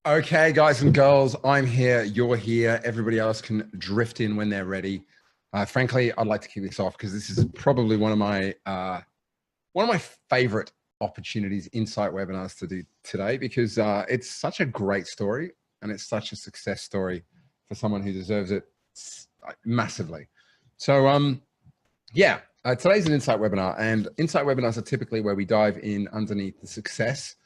Okay, guys and girls, I'm here, you're here. Everybody else can drift in when they're ready. Frankly, I'd like to kick this off because this is probably one of my favorite opportunities, insight webinars to do today, because it's such a great story and it's such a success story for someone who deserves it massively. So, today's an insight webinar, and insight webinars are typically where we dive in underneath the success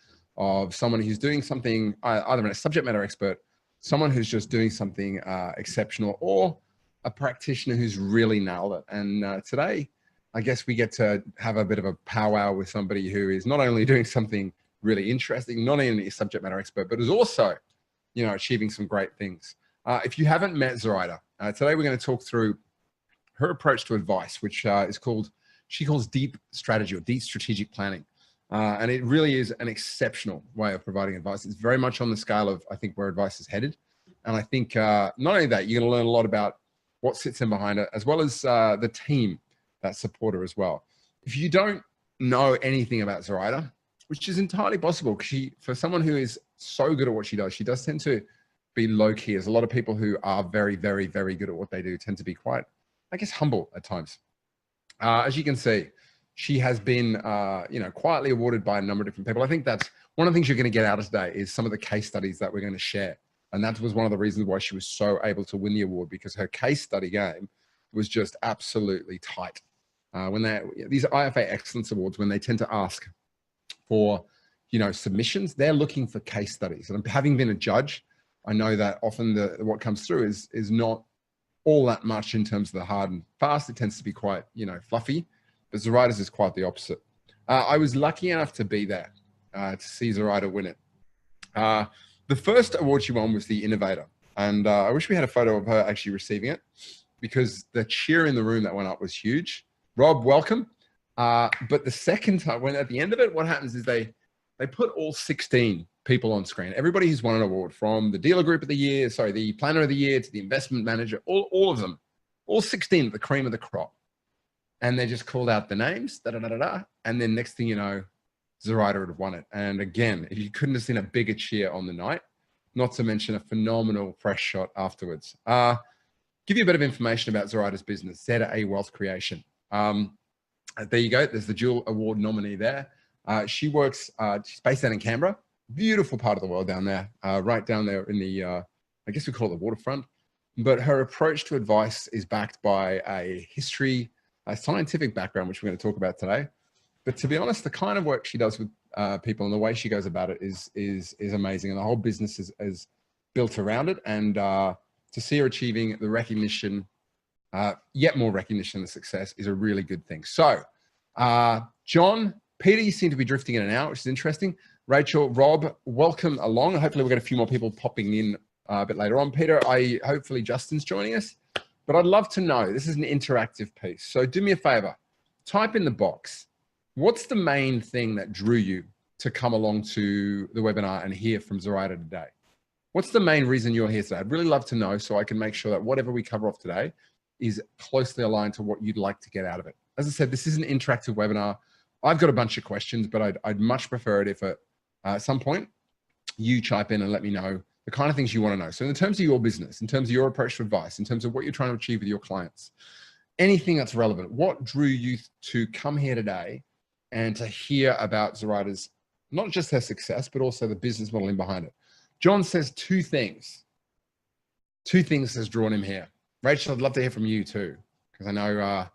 of someone who's doing something, either a subject matter expert, someone who's just doing something exceptional, or a practitioner who's really nailed it. And today, I guess we get to have a bit of a powwow with somebody who is not only doing something really interesting, not only a subject matter expert, but is also, achieving some great things. If you haven't met Zuraida, today we're going to talk through her approach to advice, which she calls deep strategy or deep strategic planning. And it really is an exceptional way of providing advice. It's very much on the scale of, I think, where advice is headed. And I think not only that, you're going to learn a lot about what sits in behind it, as well as the team that support her as well. If you don't know anything about Zuraida, which is entirely possible, because for someone who is so good at what she does tend to be low key. There's a lot of people who are very, very, very good at what they do tend to be quite, I guess, humble at times. As you can see, she has been, quietly awarded by a number of different people. I think that's one of the things you're going to get out of today is some of the case studies that we're going to share. And that was one of the reasons why she was so able to win the award, because her case study game was just absolutely tight. These IFA Excellence Awards, when they tend to ask for, submissions, they're looking for case studies. And having been a judge, I know that often what comes through is not all that much in terms of the hard and fast. It tends to be quite, fluffy. But Zuraida's is quite the opposite. I was lucky enough to be there to see Zuraida win it. The first award she won was the Innovator. And I wish we had a photo of her actually receiving it, because the cheer in the room that went up was huge. Rob, welcome. But the second time, when at the end of it, what happens is they put all 16 people on screen. Everybody who's won an award, from the dealer group of the year, the planner of the year, to the investment manager, all of them, all 16, the cream of the crop. And they just called out the names, and then next thing you know, Zuraida would have won it. And again, if you couldn't have seen a bigger cheer on the night, not to mention a phenomenal press shot afterwards. Give you a bit of information about Zuraida's business, ZA Wealth Creation. There you go. There's the dual award nominee there. She's based out in Canberra, beautiful part of the world down there, right down there in the, I guess we call it the waterfront. But her approach to advice is backed by a scientific background, which we're going to talk about today. But to be honest, the kind of work she does with people and the way she goes about it is amazing. And the whole business is built around it. And to see her achieving the recognition, yet more recognition and success, is a really good thing. So John, Peter, you seem to be drifting in and out, which is interesting. Rachel, Rob, welcome along. Hopefully we'll get a few more people popping in a bit later on. Peter, hopefully Justin's joining us. But I'd love to know, this is an interactive piece. So do me a favor, type in the box, what's the main thing that drew you to come along to the webinar and hear from Zuraida today? What's the main reason you're here today? I'd really love to know, so I can make sure that whatever we cover off today is closely aligned to what you'd like to get out of it. As I said, this is an interactive webinar. I've got a bunch of questions, but I'd much prefer it if at some point you chime in and let me know the kind of things you want to know. So in terms of your business, in terms of your approach to advice, in terms of what you're trying to achieve with your clients, anything that's relevant, what drew you to come here today and to hear about Zuraida's, not just her success, but also the business modeling behind it? John says two things. Two things has drawn him here. Rachel, I'd love to hear from you too, because I know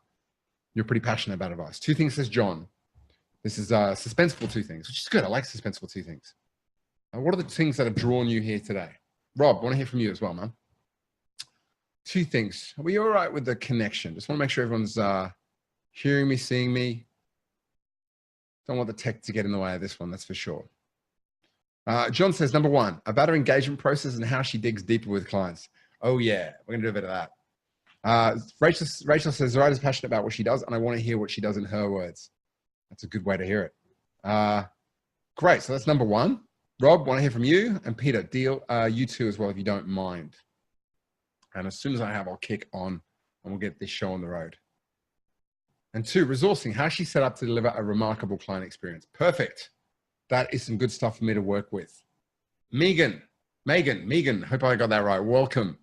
you're pretty passionate about advice. Two things, says John. This is suspenseful two things, which is good. I like suspenseful two things. What are the things that have drawn you here today? Rob, I want to hear from you as well, man. Two things. Are we all right with the connection? Just want to make sure everyone's hearing me, seeing me. Don't want the tech to get in the way of this one, that's for sure. John says, number one, about her engagement process and how she digs deeper with clients. Oh yeah, we're going to do a bit of that. Rachel says, Zuraida's passionate about what she does, and I want to hear what she does in her words. That's a good way to hear it. Great, so that's number one. Rob, want to hear from you, and Peter, you too as well, if you don't mind. And as soon as I have, I'll kick on and we'll get this show on the road. And two, resourcing, how she set up to deliver a remarkable client experience. Perfect. That is some good stuff for me to work with. Megan, Megan, hope I got that right. Welcome.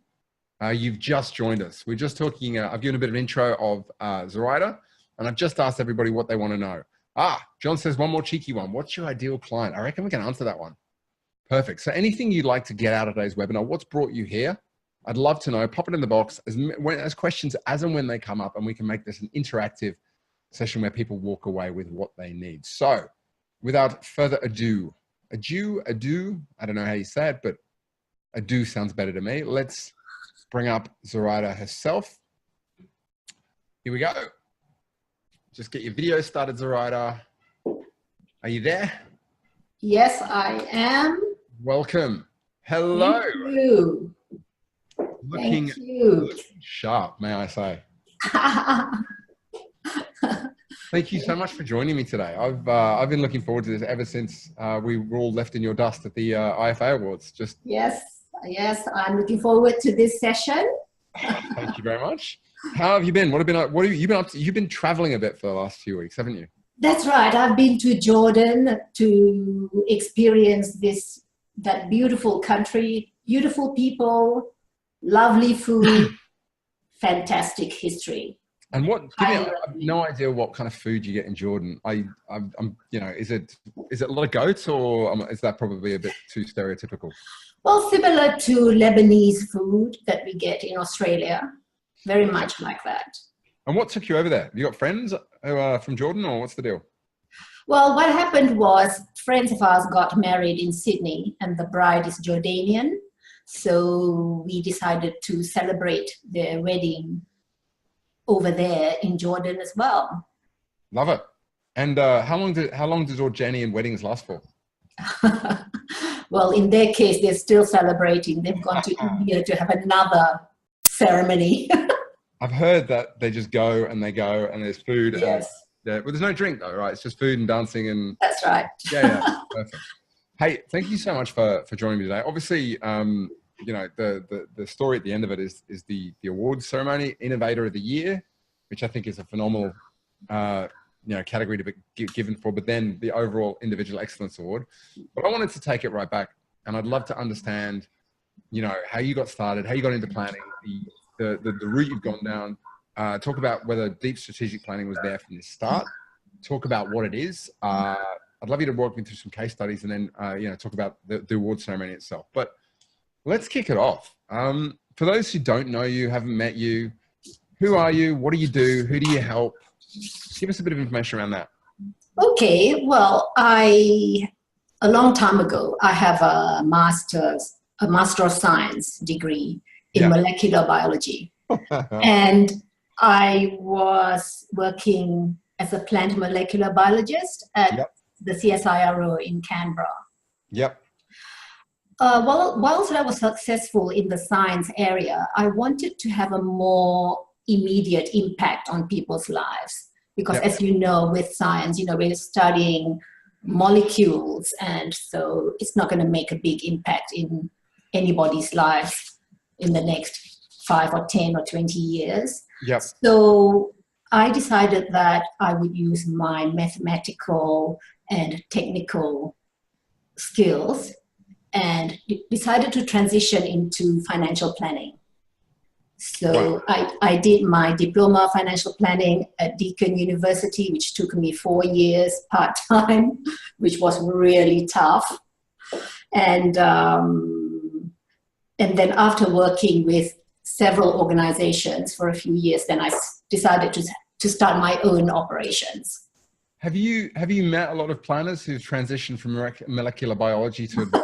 You've just joined us. We're just talking, I've given a bit of an intro of Zuraida, and I've just asked everybody what they want to know. John says one more cheeky one. What's your ideal client? I reckon we can answer that one. Perfect. So anything you'd like to get out of today's webinar, what's brought you here? I'd love to know. Pop it in the box as questions as and when they come up, and we can make this an interactive session where people walk away with what they need. So without further ado, I don't know how you say it, but ado sounds better to me. Let's bring up Zuraida herself. Here we go. Just get your video started, Zuraida. Are you there? Yes, I am. Welcome. Hello. Thank you. Looking sharp, may I say. Thank you so much for joining me today. I've been looking forward to this ever since we were all left in your dust at the IFA Awards. Yes, I'm looking forward to this session. Thank you very much. How have you been? What have you been up to? You've been traveling a bit for the last few weeks, haven't you? That's right. I've been to Jordan to experience that beautiful country, beautiful people, lovely food, fantastic history. And I have no idea what kind of food you get in Jordan. I'm is it a lot of goats, or is that probably a bit too stereotypical? Well, similar to Lebanese food that we get in Australia, very much like that. And what took you over there? Have you got friends who are from Jordan, or what's the deal? Well, what happened was friends of ours got married in Sydney, and the bride is Jordanian. So we decided to celebrate their wedding over there in Jordan as well. Love it. And how long do Jordanian weddings last for? Well, in their case, they're still celebrating. They've gone to India to have another ceremony. I've heard that they just go and there's food. Yes. Well, there's no drink though, right? It's just food and dancing and. That's right. Yeah. Perfect. Hey, thank you so much for joining me today. Obviously, the story at the end of it is the awards ceremony, Innovator of the Year, which I think is a phenomenal category to be given for, but then the overall Individual Excellence Award. But I wanted to take it right back, and I'd love to understand, how you got started, how you got into planning, the route you've gone down. Talk about whether deep strategic planning was there from the start. Talk about what it is. I'd love you to walk me through some case studies, and then talk about the award ceremony itself. But let's kick it off. For those who don't know you, haven't met you, who are you? What do you do? Who do you help? Give us a bit of information around that. Okay. Well, a long time ago, I have a Master of Science degree in molecular biology. And I was working as a plant molecular biologist at the CSIRO in Canberra. Yep. Whilst I was successful in the science area, I wanted to have a more immediate impact on people's lives. Because as you know, with science, we're studying molecules, and so it's not going to make a big impact in anybody's life in the next 5 or 10 or 20 years. Yep. So I decided that I would use my mathematical and technical skills and decided to transition into financial planning. So I did my diploma of financial planning at Deakin University, which took me 4 years part-time, which was really tough. And then after working with several organizations for a few years, then I decided to start my own operations. Have you met a lot of planners who've transitioned from molecular biology to advice?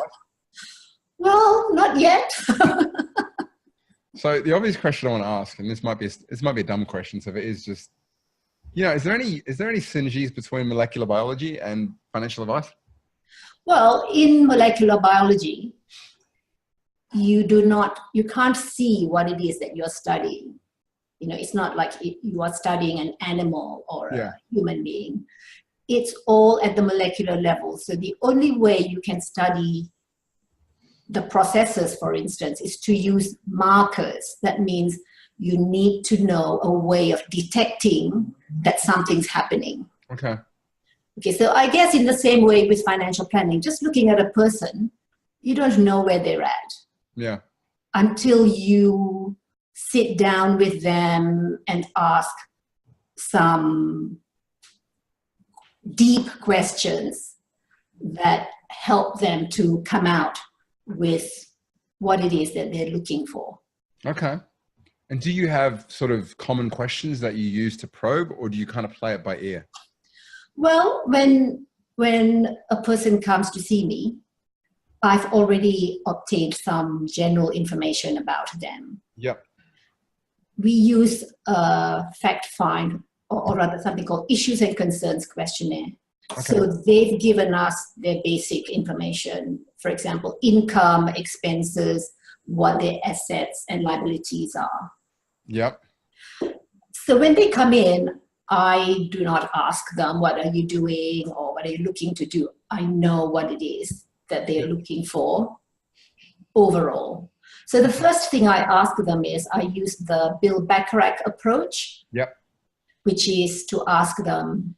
Well, not yet. So the obvious question I want to ask, and this might be a dumb question, so if it is just, is there any synergies between molecular biology and financial advice? Well, in molecular biology, you can't see what it is that you're studying. It's not like you are studying an animal or a human being. It's all at the molecular level. So the only way you can study the processes, for instance, is to use markers. That means you need to know a way of detecting that something's happening. Okay, so I guess in the same way with financial planning, just looking at a person, you don't know where they're at. Yeah. Until you sit down with them and ask some deep questions that help them to come out with what it is that they're looking for. Okay. And do you have sort of common questions that you use to probe, or do you kind of play it by ear? Well, when a person comes to see me, I've already obtained some general information about them. Yep. We use a fact find, or rather something called issues and concerns questionnaire. Okay. So they've given us their basic information, for example, income, expenses, what their assets and liabilities are. Yep. So when they come in, I do not ask them, what are you doing or what are you looking to do? I know what it is that they're looking for overall. So the first thing I ask them is, I use the Bill Bacharach approach, yep, which is to ask them,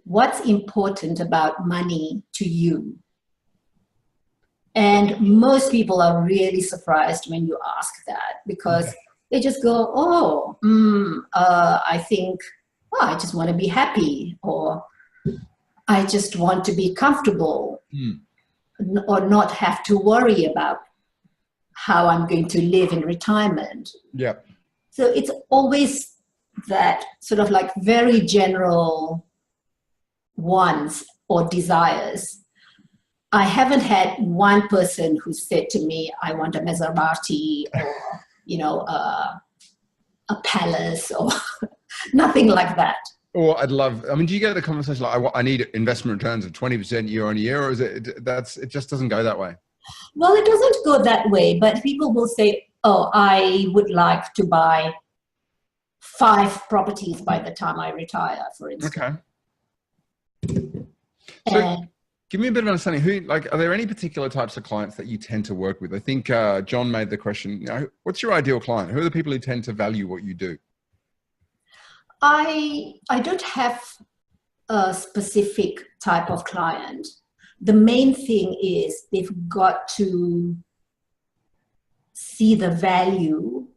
what's important about money to you? And most people are really surprised when you ask that, because they just go, I think, I just want to be happy, or I just want to be comfortable, or not have to worry about how I'm going to live in retirement. Yeah. So it's always that sort of like very general wants or desires. I haven't had one person who said to me, I want a Maserati, or, you know, a palace, or nothing like that. Or I'd love, I mean, do you get the conversation like, I need investment returns of 20% year on year, or is it just doesn't go that way? Well, it doesn't go that way, but people will say, oh, I would like to buy 5 properties by the time I retire, for instance. Okay. So give me a bit of understanding. Are there any particular types of clients that you tend to work with? I think John made the question, you know, what's your ideal client? Who are the people who tend to value what you do? I don't have a specific type of client. The main thing is they've got to see the value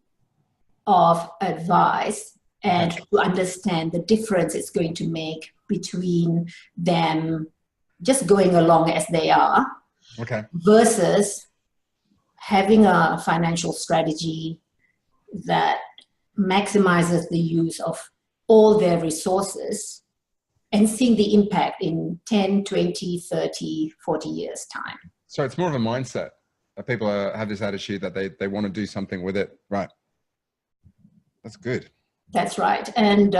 of advice and to understand the difference it's going to make between them just going along as they are, versus having a financial strategy that maximizes the use of all their resources and seeing the impact in 10, 20, 30, 40 years time. So it's more of a mindset that people have this attitude that they want to do something with it. Right. That's good. That's right. And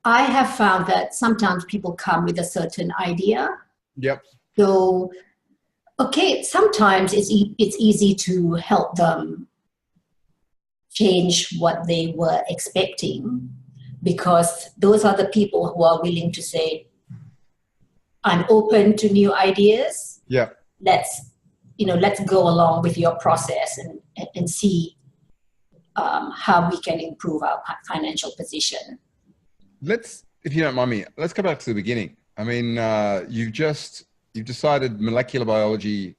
I have found that sometimes people come with a certain idea. Yep. So, okay, sometimes it's easy to help them change what they were expecting, because those are the people who are willing to say, I'm open to new ideas. Yeah. Let's go along with your process and see how we can improve our financial position. If you don't mind me, let's go back to the beginning. I mean, you've decided molecular biology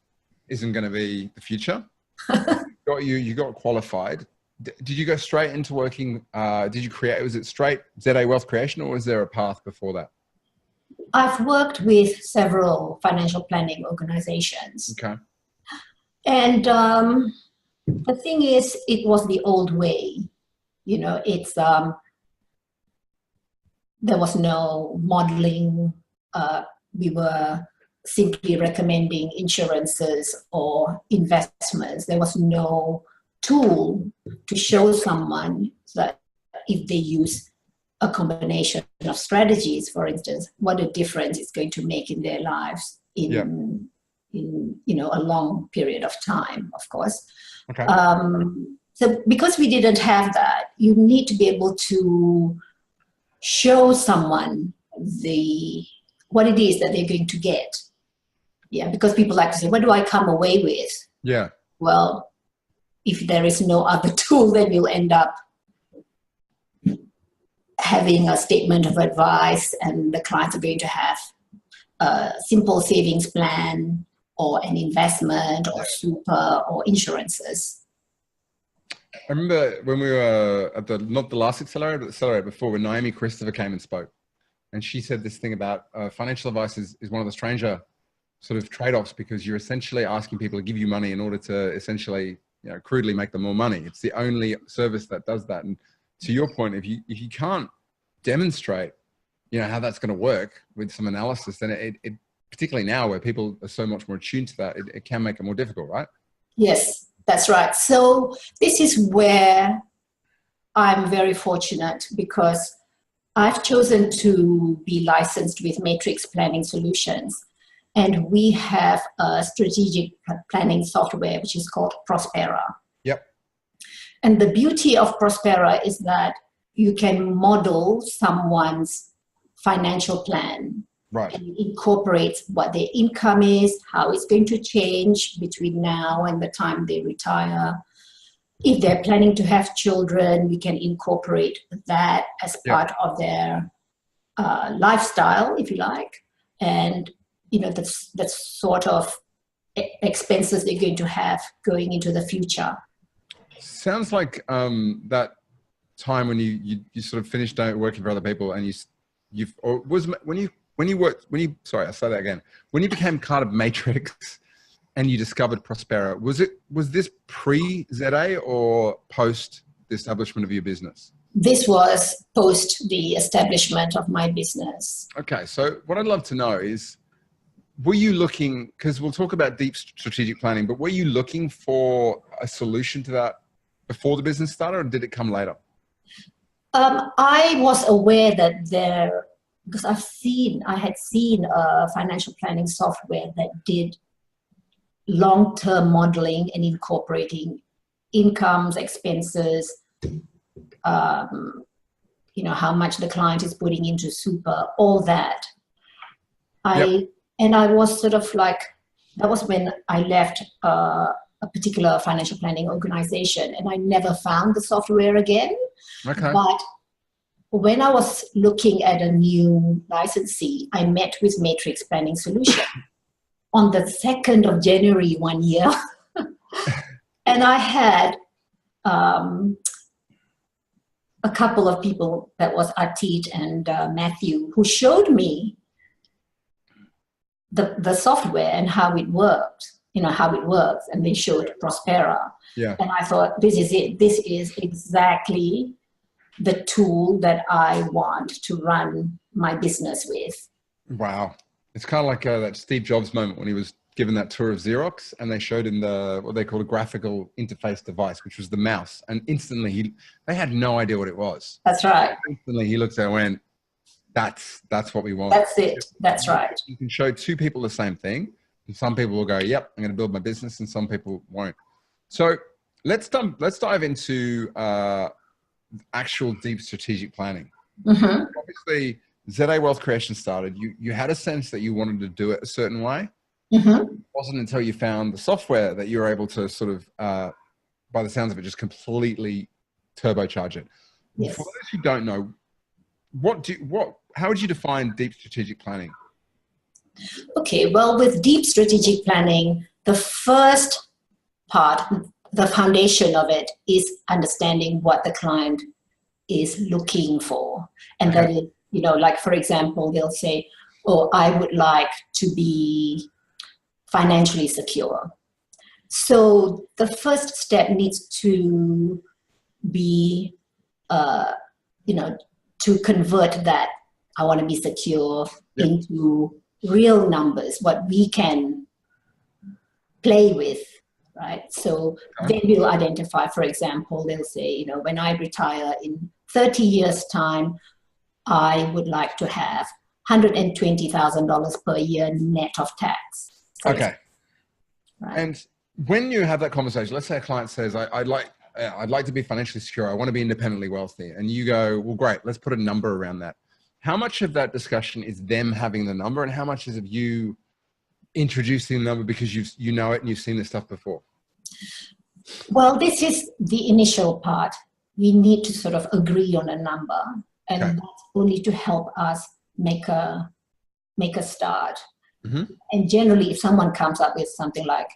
isn't going to be the future. You got qualified. Did you go straight into working? Was it straight ZA Wealth Creation, or was there a path before that? I've worked with several financial planning organizations. Okay. And the thing is, it was the old way. You know, it's there was no modeling. We were simply recommending insurances or investments. There was no tool to show someone that if they use a combination of strategies, for instance, what a difference it's going to make in their lives in a long period of time, of course. Okay. So because we didn't have that, you need to be able to show someone what it is that they're going to get. Yeah, because people like to say, what do I come away with? Yeah. Well, if there is no other tool, then you'll end up having a statement of advice, and the clients are going to have a simple savings plan or an investment or super or insurances. I remember when we were at not the last accelerator, but the accelerator before, when Naomi Christopher came and spoke. And she said this thing about financial advice is one of the stranger sort of trade-offs, because you're essentially asking people to give you money in order to essentially, crudely make them more money. It's the only service that does that. And to your point, if you can't demonstrate, how that's going to work with some analysis, then it particularly now where people are so much more attuned to that, it can make it more difficult, right? Yes, that's right. So this is where I'm very fortunate, because I've chosen to be licensed with Matrix Planning Solutions, and we have a strategic planning software which is called Prospera. Yep. And the beauty of Prospera is that you can model someone's financial plan. Right. And incorporate what their income is, how it's going to change between now and the time they retire. If they're planning to have children, we can incorporate that as part of their lifestyle, if you like. And, the sort of expenses they're going to have going into the future. Sounds like that time when you sort of finished working for other people, and when you became part of Matrix and you discovered Prospera, was this pre-ZA or post the establishment of your business? This was post the establishment of my business. Okay, so what I'd love to know is, were you looking, because we'll talk about deep strategic planning, but were you looking for a solution to that before the business started, or did it come later? I was aware that because I had seen a financial planning software that did long-term modeling and incorporating incomes, expenses, how much the client is putting into super, all that. And I was sort of like, that was when I left a particular financial planning organization, and I never found the software again. Okay. But when I was looking at a new licensee, I met with Matrix Planning Solution on the 2nd of January one year. And I had a couple of people, that was Atit and Matthew, who showed me the software and how it worked, how it works. And they showed Prospera. Yeah. And I thought, this is it. This is exactly the tool that I want to run my business with. Wow. It's kind of like that Steve Jobs moment when he was given that tour of Xerox and they showed him what they call a graphical interface device, which was the mouse. And instantly they had no idea what it was. That's right. Instantly he looked at it and went, that's what we want. That's it. That's right. You can show two people the same thing, and some people will go, yep, I'm going to build my business, and some people won't. So let's dive into actual deep strategic planning. Mm-hmm. Obviously, ZA Wealth Creation started. You had a sense that you wanted to do it a certain way. Mm-hmm. It wasn't until you found the software that you were able to sort of, by the sounds of it, just completely turbocharge it. Yes. For those who don't know, how would you define deep strategic planning? Okay, well, with deep strategic planning, the first part, the foundation of it, is understanding what the client is looking for. And that is, like, for example, they'll say, oh, I would like to be financially secure. So the first step needs to be, to convert that I want to be secure into real numbers, what we can play with, right? So they will identify, for example, they'll say, when I retire in 30 years' time, I would like to have $120,000 per year net of tax. Okay. Right. And when you have that conversation, let's say a client says, I'd like to be financially secure. I want to be independently wealthy. And you go, well, great, let's put a number around that. How much of that discussion is them having the number, and how much is of you introducing the number because you know it and you've seen this stuff before? Well, this is the initial part. We need to sort of agree on a number, and that's only to help us make a start. And generally, if someone comes up with something like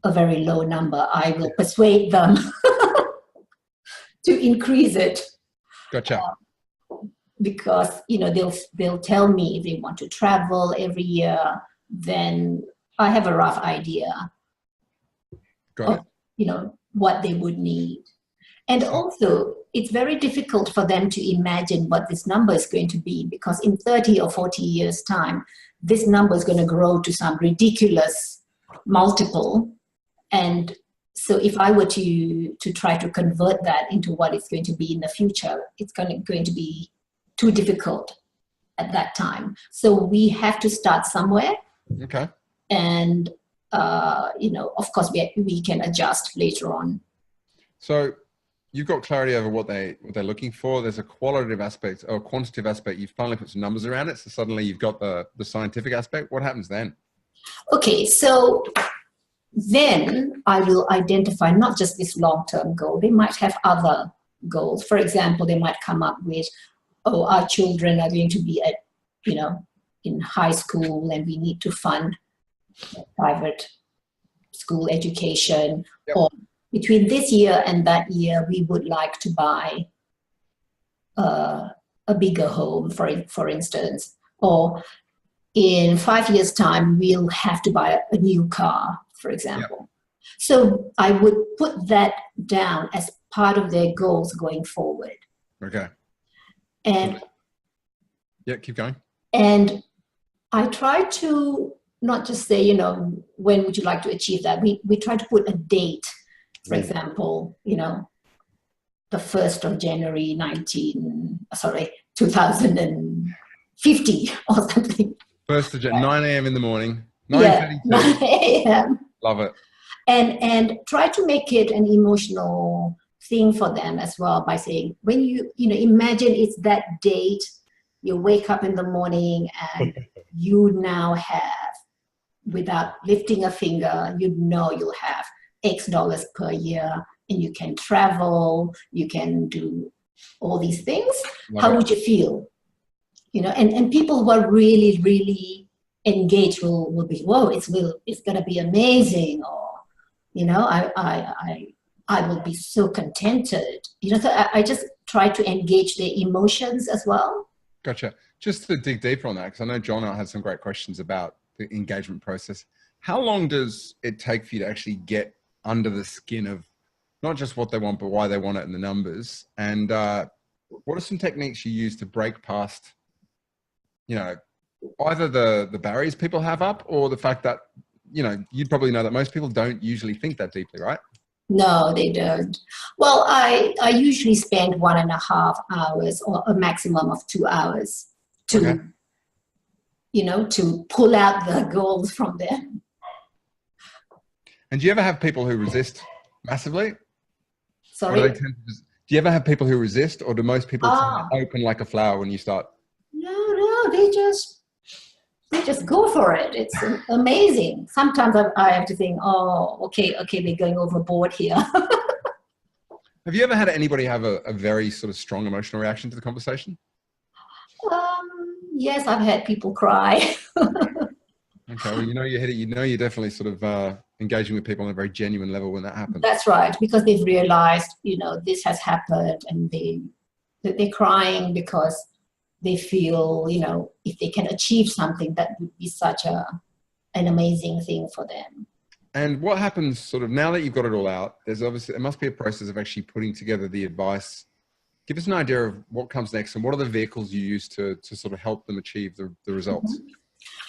a very low number, I will persuade them to increase it. Gotcha. Because, you know, they'll tell me if they want to travel every year, then I have a rough idea of, you know, what they would need. And also, it's very difficult for them to imagine what this number is going to be, because in 30 or 40 years' time, this number is going to grow to some ridiculous multiple. And so if I were to try to convert that into what it's going to be in the future, it's going to be too difficult at that time. So we have to start somewhere. Okay. And, you know, of course, we can adjust later on. So you've got clarity over what they're looking for. There's a qualitative aspect or a quantitative aspect. You finally put some numbers around it. So suddenly you've got the scientific aspect. What happens then? Okay, so then I will identify not just this long-term goal. They might have other goals. For example, they might come up with, oh, our children are going to be at, you know, in high school and we need to fund private school education. Yep. Or between this year and that year, we would like to buy a bigger home, for instance. Or in 5 years' time, we'll have to buy a new car, for example. Yep. So I would put that down as part of their goals going forward. Okay. And yeah, keep going. And I try to not just say, you know, when would you like to achieve that? We try to put a date. For example, you know, the 1st of January 2050 or something. 1st of January, 9 a.m. in the morning. 9:32. 9 a.m. Love it. And try to make it an emotional thing for them as well by saying, when you know, imagine it's that date, you wake up in the morning and you now have, without lifting a finger, you know you'll have X dollars per year and you can travel, you can do all these things. How would you feel? You know, and people who are really, really engaged will be, whoa, it's going to be amazing. Or, you know, I will be so contented. You know, so I just try to engage their emotions as well. Gotcha. Just to dig deeper on that, because I know John had some great questions about the engagement process. How long does it take for you to actually get under the skin of not just what they want, but why they want it and the numbers? And what are some techniques you use to break past, you know, either the barriers people have up or the fact that, you know, you'd probably know that most people don't usually think that deeply, right? No, they don't. Well, I usually spend 1.5 hours or a maximum of 2 hours to, you know, to pull out the goals from them. And do you ever have people who resist massively? Sorry? Do you ever have people who resist, or do most people open like a flower when you start? No, they just go for it. It's amazing. Sometimes I have to think, oh, okay, they're going overboard here. Have you ever had anybody have a very sort of strong emotional reaction to the conversation? Yes, I've had people cry. Okay, well, you know you're definitely sort of engaging with people on a very genuine level when that happens. That's right, because they've realized, you know, this has happened, and they're crying because they feel, you know, if they can achieve something, that would be such an amazing thing for them. And what happens sort of now that you've got it all out, there must be a process of actually putting together the advice. Give us an idea of what comes next and what are the vehicles you use to sort of help them achieve the results.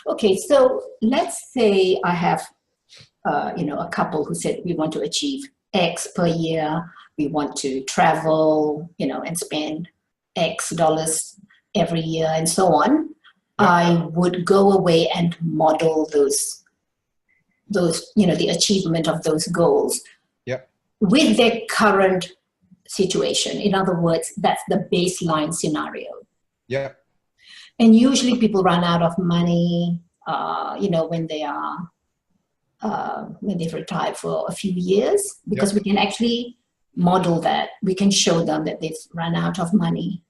Okay, so let's say I have, you know, a couple who said we want to achieve X per year, we want to travel, you know, and spend X dollars every year and so on. Yeah. I would go away and model those, you know, the achievement of those goals. Yeah. With their current situation. In other words, that's the baseline scenario. Yeah. And usually people run out of money, you know, when they are, when they've retired for a few years, because we can actually model that. We can show them that they've run out of money.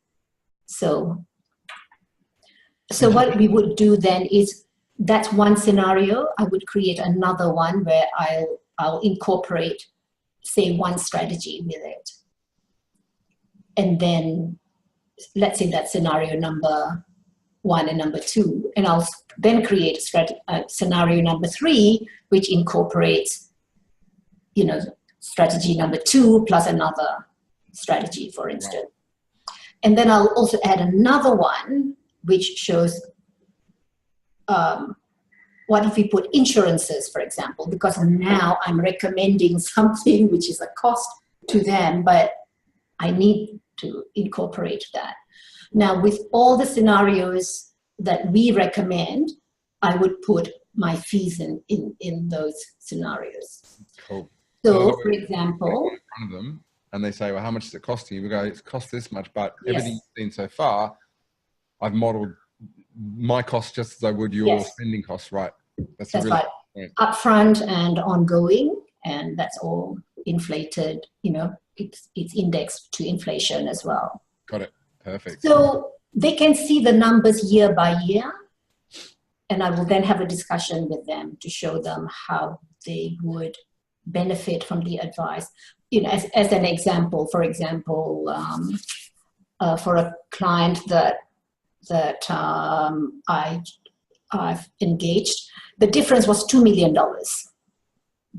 So what we would do then is that's one scenario. I would create another one where I'll incorporate, say, one strategy with it. And then let's say that's scenario number 1 and number 2. And I'll then create scenario number 3, which incorporates, strategy number 2 plus another strategy, for instance. And then I'll also add another one, which shows what if we put insurances, for example, because now I'm recommending something which is a cost to them, but I need to incorporate that. Now, with all the scenarios that we recommend, I would put my fees in those scenarios. Cool. So, for example, one of them, and they say, well, how much is it costing you? We go, it's cost this much, but yes, everything you've seen so far, I've modeled my costs just as I would your yes, spending costs, right? That's really right. Upfront and ongoing, and that's all inflated, it's indexed to inflation as well. Got it. Perfect. So they can see the numbers year by year, and I will then have a discussion with them to show them how they would benefit from the advice. As an example, for example, for a client that I've engaged, the difference was $2 million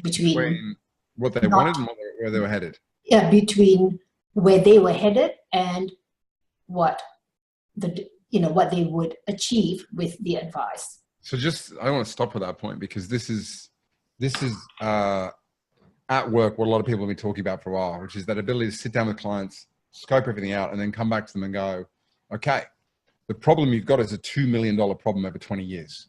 between what they wanted and where they were headed. Yeah, between where they were headed and what they would achieve with the advice. So I want to stop at that point, because this is at work what a lot of people have been talking about for a while, which is that ability to sit down with clients, scope everything out, and then come back to them and go, okay, the problem you've got is a $2 million problem over 20 years.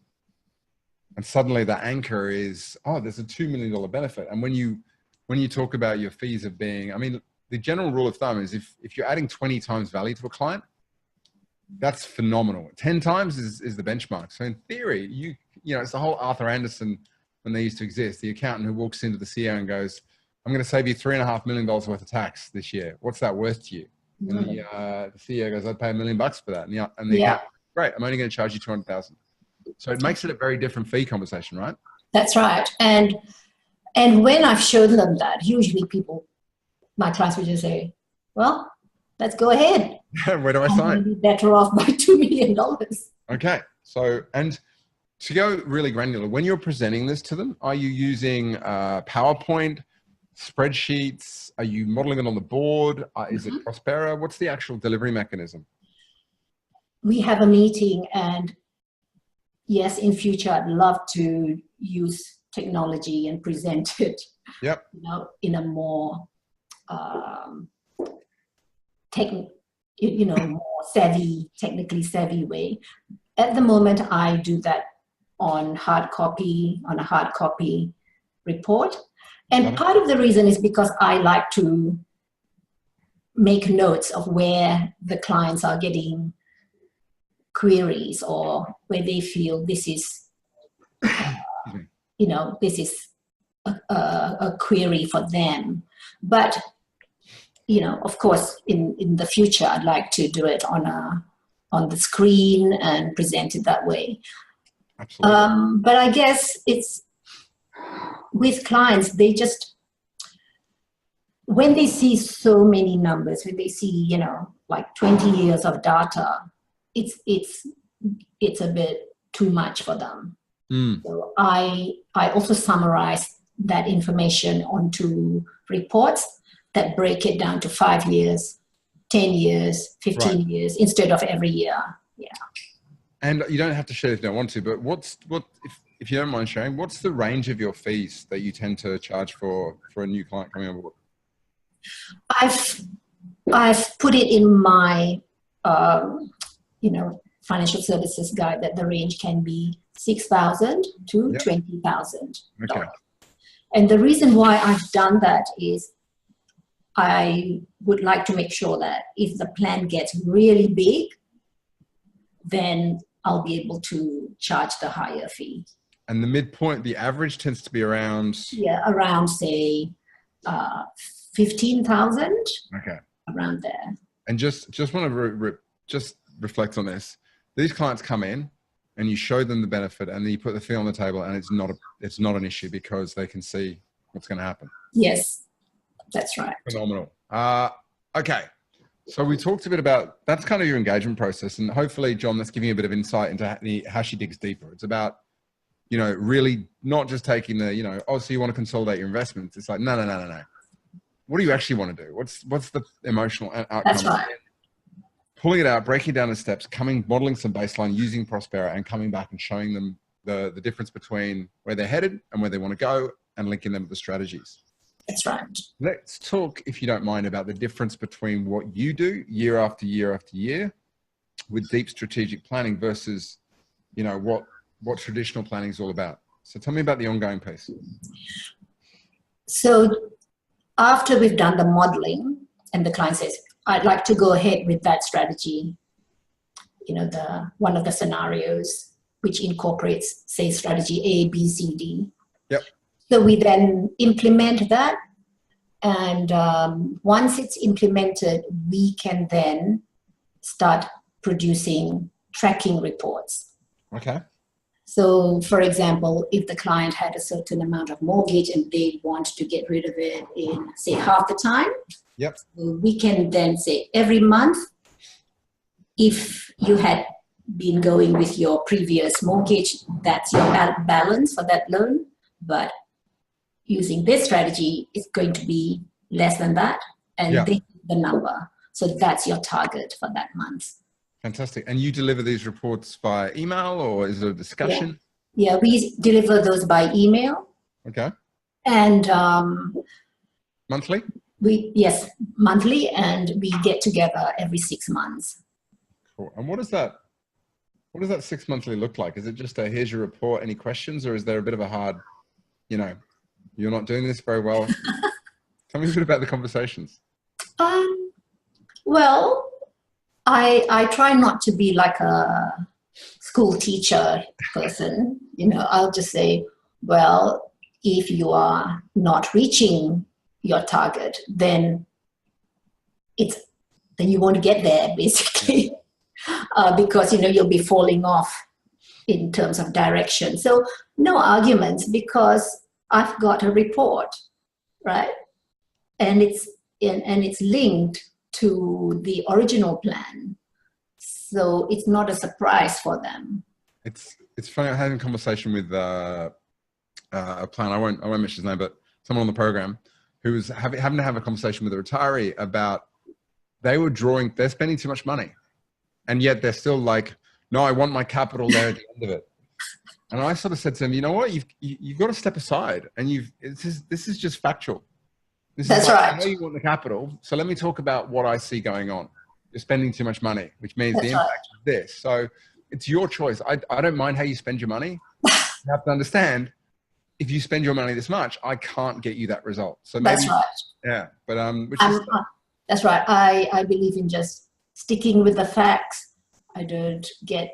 And suddenly the anchor is, there's a $2 million benefit. And when you talk about your fees of being, the general rule of thumb is if you're adding 20 times value to a client, that's phenomenal. 10 times is the benchmark. So in theory, it's the whole Arthur Anderson, when they used to exist, the accountant who walks into the CEO and goes, I'm going to save you $3.5 million worth of tax this year. What's that worth to you? And the CEO goes, I'd pay $1 million for that. And the accountant, great, I'm only going to charge you $200,000. So it makes it a very different fee conversation, right? That's right. And when I've shown them that, usually my clients would just say, well, let's go ahead. Where do I sign? I'm be better off by $2 million. Okay. So, and to go really granular, when you're presenting this to them, are you using PowerPoint, spreadsheets? Are you modeling it on the board? Is it Prospera? What's the actual delivery mechanism? We have a meeting, and yes, in future, I'd love to use technology and present it, in a more more technically savvy way. At the moment, I do that on a hard copy report. And part of the reason is because I like to make notes of where the clients are getting queries, or where they feel this is, this is a query for them. But, of course, in the future, I'd like to do it on the screen and present it that way. Absolutely. But I guess it's with clients, when they see so many numbers, when they see, like 20 years of data, it's a bit too much for them. So I also summarize that information onto reports that break it down to 5 years, 10 years, 15 years, instead of every year. Yeah. And you don't have to share if you don't want to, but if you don't mind sharing, what's the range of your fees that you tend to charge for a new client coming on board? I've put it in my financial services guide that the range can be $6,000 to $20,000. Okay. And the reason why I've done that is I would like to make sure that if the plan gets really big, then I'll be able to charge the higher fee. And the midpoint, the average tends to be around? Yeah, around, say, 15,000. Okay. Around there. And just want to just reflect on this. These clients come in, and you show them the benefit, and then you put the fee on the table, and it's not an issue because they can see what's going to happen. Yes, that's right. Phenomenal. Okay. So we talked a bit about, that's kind of your engagement process, and hopefully, John, that's giving you a bit of insight into how she digs deeper. It's about, really not just taking the, oh, so you want to consolidate your investments. It's like, no. What do you actually want to do? What's the emotional outcome? That's right. Pulling it out, breaking it down in steps, modeling some baseline, using Prospera, and coming back and showing them the difference between where they're headed and where they want to go, and linking them with the strategies. That's right. Let's talk, if you don't mind, about the difference between what you do year after year after year with deep strategic planning versus, what traditional planning is all about. So tell me about the ongoing piece. So after we've done the modeling and the client says, I'd like to go ahead with that strategy, one of the scenarios which incorporates, say, strategy A, B, C, D. Yep. So we then implement that, and once it's implemented, we can then start producing tracking reports. Okay. So, for example, if the client had a certain amount of mortgage and they want to get rid of it in, say, half the time, yep, we can then say every month, if you had been going with your previous mortgage, that's your balance for that loan. But using this strategy, it's going to be less than that, and this is the number. So that's your target for that month. Fantastic. And you deliver these reports by email, or is it a discussion? Yeah, we deliver those by email. Okay. And monthly? Yes, monthly, and we get together every 6 months. Cool. And what does that 6 monthly look like? Is it just a, here's your report, any questions, or is there a bit of a hard, you're not doing this very well? Tell me a bit about the conversations. Well, I try not to be like a school teacher person. I'll just say, well, if you are not reaching your target, then you want to get there, basically, because you'll be falling off in terms of direction. So no arguments, because I've got a report, right? And it's linked to the original plan, so it's not a surprise for them. It's funny. I had a conversation with a plan. I won't mention his name, but someone on the program who was having to have a conversation with a retiree about they're spending too much money, and yet they're still like, no, I want my capital there at the end of it. And I sort of said to him, you know what, you've got to step aside, and this is just factual. That's right. I know you want the capital, so let me talk about what I see going on. You're spending too much money, which means the impact of this. So it's your choice. I don't mind how you spend your money. You have to understand, if you spend your money this much, I can't get you that result. So maybe, that's right. Yeah, but that's right. I believe in just sticking with the facts. I don't get,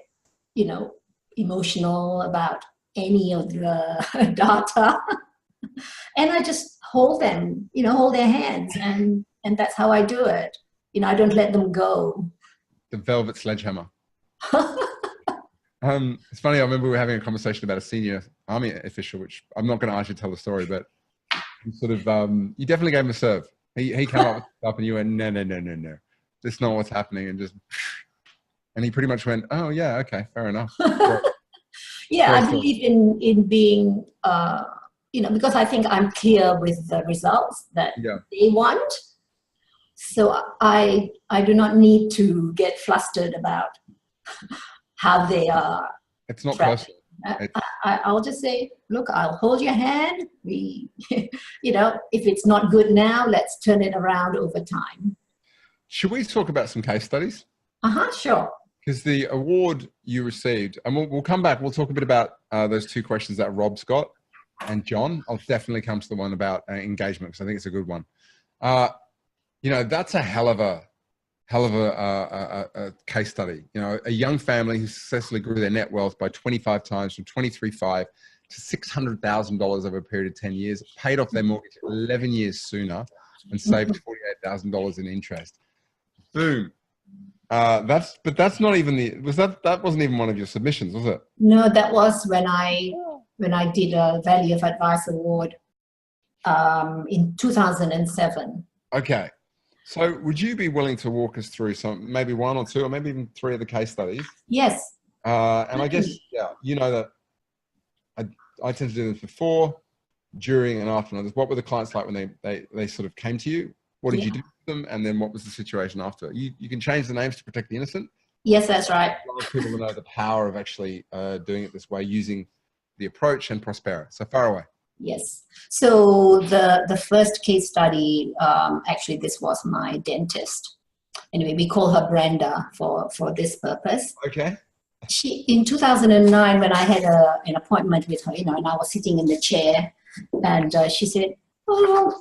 emotional about any of the data. And I just hold them, hold their hands, and that's how I do it. I don't let them go. The velvet sledgehammer. It's funny, I remember we were having a conversation about a senior army official, which I'm not going to ask you to tell the story, but sort of, you definitely gave him a serve. He came up with stuff and you went, no. This is not what's happening. And he pretty much went, oh yeah, okay, fair enough. Yeah, I believe in being, because I think I'm clear with the results that they want. So I do not need to get flustered about how they are. It's not personal. I'll just say, look, I'll hold your hand. If it's not good now, let's turn it around over time. Should we talk about some case studies? Sure. Because the award you received, and we'll come back, we'll talk a bit about those two questions that Rob's got, and John. I'll definitely come to the one about engagement, because I think it's a good one. That's a hell of a case study. A young family who successfully grew their net wealth by 25 times from $23,500 to $600,000 over a period of 10 years, paid off their mortgage 11 years sooner, and saved $48,000 in interest. Boom. That's not even that wasn't even one of your submissions, was it? No, that was when I did a Value of Advice Award in 2007. Okay. So would you be willing to walk us through maybe one or two or maybe even three of the case studies? Yes. And I guess, yeah, you know that I tend to do them before, during, and after. What were the clients like when they sort of came to you? What did you do with them? And then what was the situation after? You can change the names to protect the innocent. Yes, that's right. A lot of people to know the power of actually doing it this way, using the approach and Prospera. So far away. Yes. So the first case study, actually, this was my dentist. Anyway, we call her Brenda for this purpose. Okay. In 2009, when I had an appointment with her, and I was sitting in the chair, and she said, "Oh,"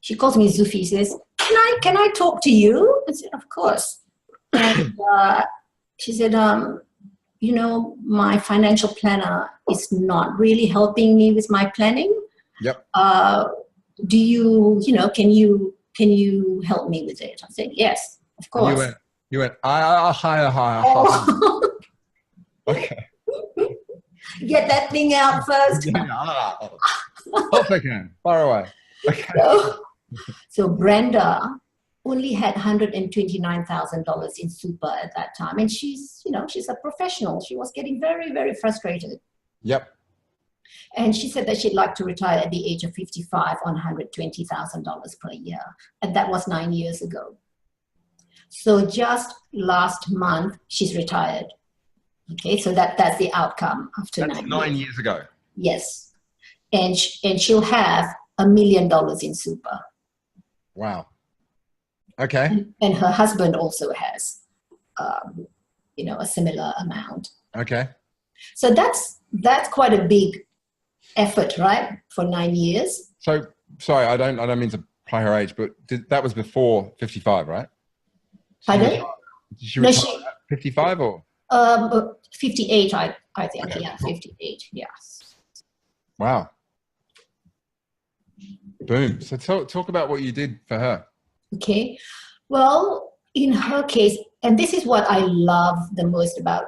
she calls me Zufi. She says, "Can I talk to you?" I said, "Of course." And she said, my financial planner is not really helping me with my planning. Yep. Do you, can you help me with it? I said, yes, of course. You went, hi. Okay. Get that thing out first. Off again. Far away. Okay. So Brenda only had $129,000 in super at that time. And she's a professional. She was getting very, very frustrated. Yep. And she said that she'd like to retire at the age of 55 on $120,000 per year. And that was 9 years ago. So just last month, she's retired. Okay, so that's the outcome after 9 years ago. Yes. And she'll have $1 million in super. Wow. Okay. And her husband also has, a similar amount. Okay. So that's quite a big effort, right? For 9 years. So sorry, I don't mean to play her age, but that was before 55, right? Pardon? Did she retire at 55 or? 58, I think. Okay. Yeah, 58. Yes. Wow. Boom. So talk about what you did for her. Okay. Well, in her case, and this is what I love the most about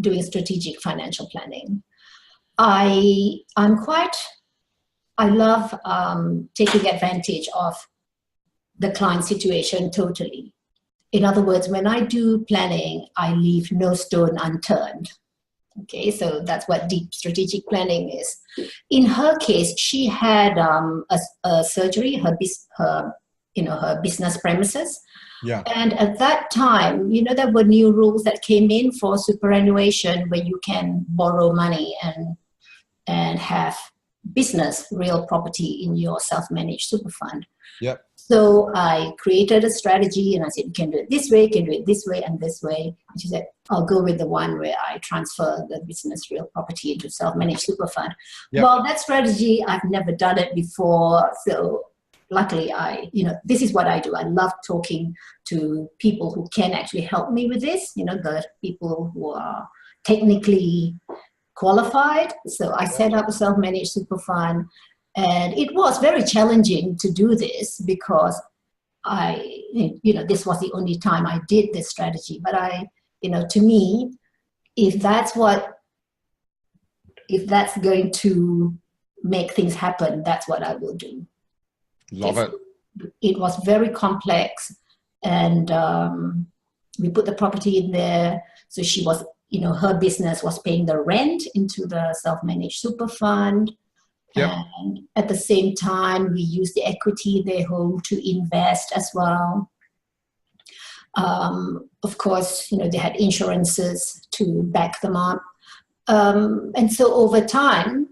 doing strategic financial planning. I love taking advantage of the client situation totally. In other words, when I do planning, I leave no stone unturned. Okay, so that's what deep strategic planning is. In her case, she had a surgery, her business premises. Yeah. And at that time, there were new rules that came in for superannuation where you can borrow money and have business, real property in your self-managed super fund. Yep. So I created a strategy and I said, you can do it this way, you can do it this way and this way. And she said, I'll go with the one where I transfer the business real property into self-managed super fund. Yep. Well, that strategy, I've never done it before. So luckily, this is what I do. I love talking to people who can actually help me with this, the people who are technically qualified. So I set up a self-managed super fund. And it was very challenging to do this because this was the only time I did this strategy. But to me, if that's going to make things happen, that's what I will do. Love it. It was very complex, and we put the property in there. So she was, her business was paying the rent into the self-managed super fund. Yep. And at the same time, we use the equity in their home to invest as well. Of course, they had insurances to back them up. And so over time,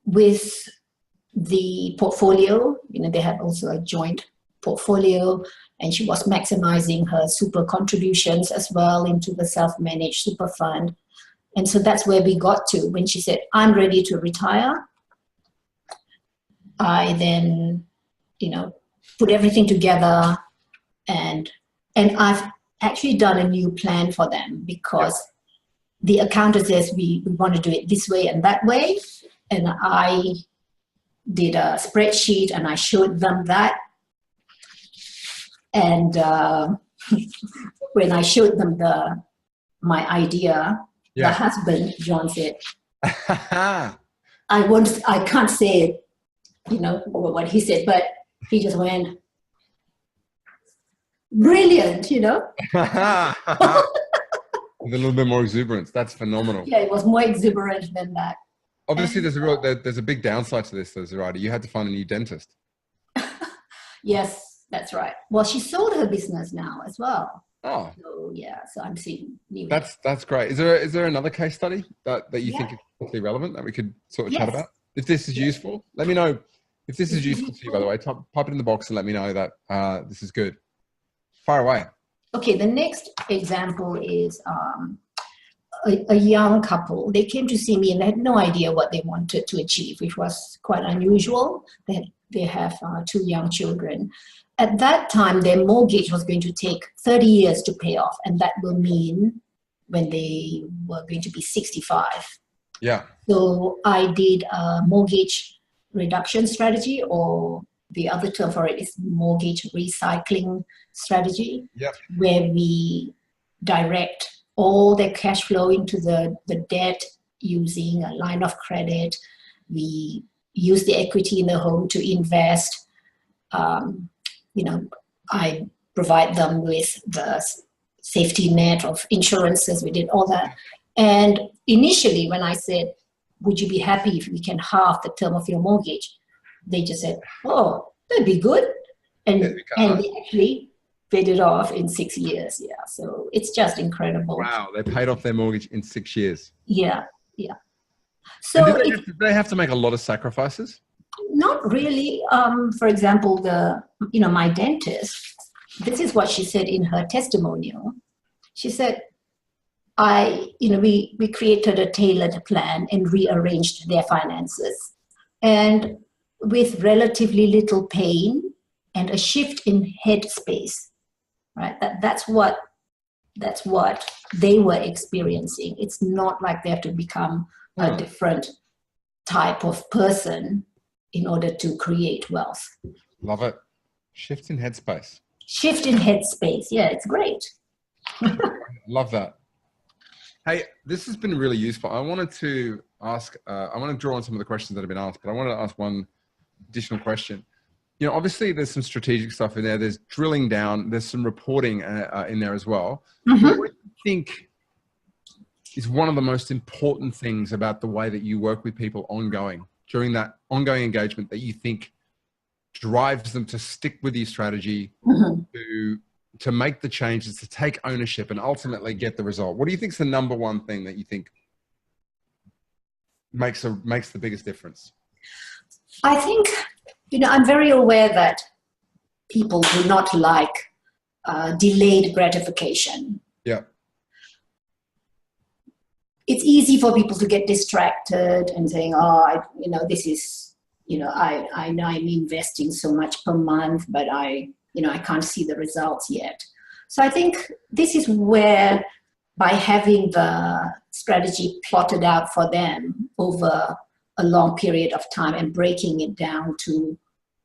with the portfolio, they had also a joint portfolio, and she was maximizing her super contributions as well into the self-managed super fund. And so that's where we got to when she said, I'm ready to retire. I then, put everything together and I've actually done a new plan for them because the accountant says we want to do it this way and that way. And I did a spreadsheet and I showed them that. And when I showed them my idea, Yeah. the husband, John, said, I can't say, what he said, but he just went, brilliant, With a little bit more exuberance. That's phenomenal. Yeah, it was more exuberant than that. Obviously, there's a big downside to this, though, Zuraida. You had to find a new dentist. Yes, that's right. Well, she sold her business now as well. Oh. So yeah, so I'm seeing new. That's great. Is there another case study that you think is particularly relevant that we could sort of chat about? If this is useful, let me know. If this is useful to you, by the way, type it in the box and let me know that this is good. Fire away. Okay, the next example is a young couple. They came to see me and they had no idea what they wanted to achieve, which was quite unusual. They have 2 young children. At that time, their mortgage was going to take 30 years to pay off, and that will mean when they were going to be 65. Yeah. So I did a mortgage reduction strategy, or the other term for it is mortgage recycling strategy, where we direct all their cash flow into the debt using a line of credit. We use the equity in the home to invest. I provide them with the safety net of insurances. We did all that. And initially, when I said, would you be happy if we can halve the term of your mortgage? They just said, oh, that'd be good. And they actually paid it off in 6 years. Yeah. So it's just incredible. Wow. They paid off their mortgage in 6 years. Yeah. Yeah. So did they have to make a lot of sacrifices? Not really. For example, my dentist, this is what she said in her testimonial. She said, we created a tailored plan and rearranged their finances. And with relatively little pain and a shift in headspace, right? That's what they were experiencing. It's not like they have to become a different type of person in order to create wealth. Love it. Shift in headspace. Shift in headspace. Yeah, it's great. Love that. Hey, this has been really useful. I wanted to ask, I want to draw on some of the questions that have been asked, but I wanted to ask one additional question. Obviously there's some strategic stuff in there. There's drilling down. There's some reporting in there as well. Mm-hmm. What do you think is one of the most important things about the way that you work with people during that ongoing engagement that you think drives them to stick with your strategy, to make the changes, to take ownership and ultimately get the result? What do you think is the number one thing that you think makes the biggest difference? I think, I'm very aware that people do not like delayed gratification. Yeah. It's easy for people to get distracted and saying, this is, I know I'm investing so much per month, but I can't see the results yet. So I think this is where, by having the strategy plotted out for them over a long period of time and breaking it down to